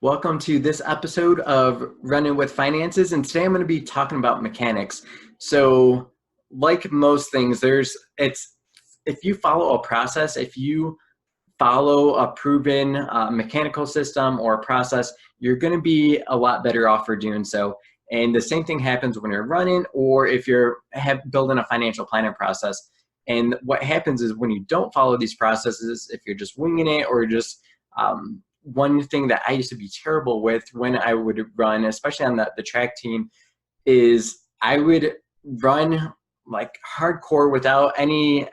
Welcome to this episode of Running with Finances, and today I'm going to be talking about mechanics. So, like most things, if you follow a process, if you follow a proven mechanical system or a process, you're going to be a lot better off for doing so. And the same thing happens when you're running or if you're building a financial planning process. And what happens is when you don't follow these processes, if you're just winging it or just one thing that I used to be terrible with when I would run, especially on the track team, is I would run like hardcore without any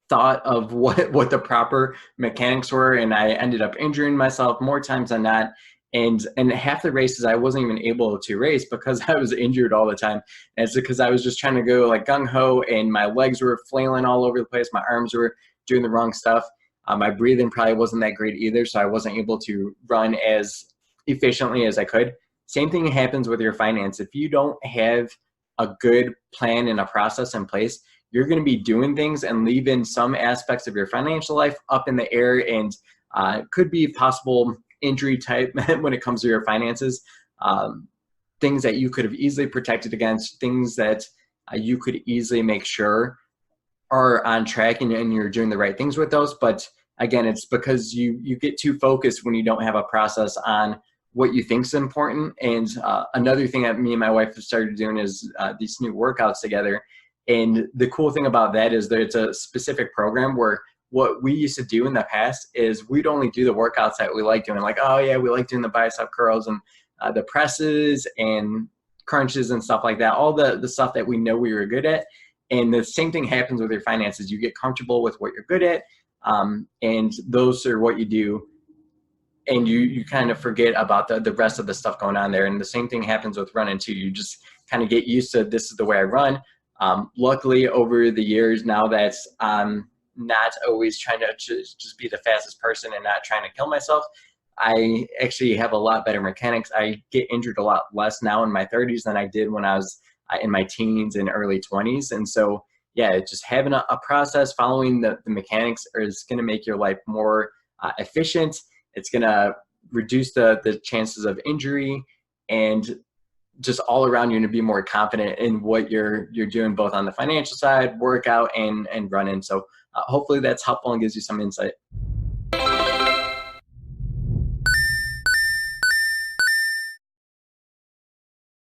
thought of what the proper mechanics were, and I ended up injuring myself more times than not. And half the races I wasn't even able to race because I was injured all the time. And it's because I was just trying to go like gung ho, and my legs were flailing all over the place. My arms were doing the wrong stuff. My breathing probably wasn't that great either, so I wasn't able to run as efficiently as I could. Same thing happens with your finance. If you don't have a good plan and a process in place, you're going to be doing things and leaving some aspects of your financial life up in the air, and could be possible injury type when it comes to your finances. Things that you could have easily protected against, things that you could easily make sure are on track and you're doing the right things with those. But again, it's because you get too focused when you don't have a process on what you think is important. And another thing that me and my wife have started doing is these new workouts together. And the cool thing about that is that it's a specific program where what we used to do in the past is we'd only do the workouts that we like doing. Like, oh yeah, we like doing the bicep curls and the presses and crunches and stuff like that. All the stuff that we know we were good at. And the same thing happens with your finances. You get comfortable with what you're good at, and those are what you do. And you kind of forget about the rest of the stuff going on there. And the same thing happens with running too. You just kind of get used to, this is the way I run. Luckily, over the years now that I'm not always trying to just be the fastest person and not trying to kill myself, I actually have a lot better mechanics. I get injured a lot less now in my 30s than I did when I was in my teens and early 20s. And so, yeah, just having a process, following the mechanics is going to make your life more efficient. It's going to reduce the chances of injury, and just all around you're going to be more confident in what you're doing, both on the financial side, workout, and running. So hopefully that's helpful and gives you some insight.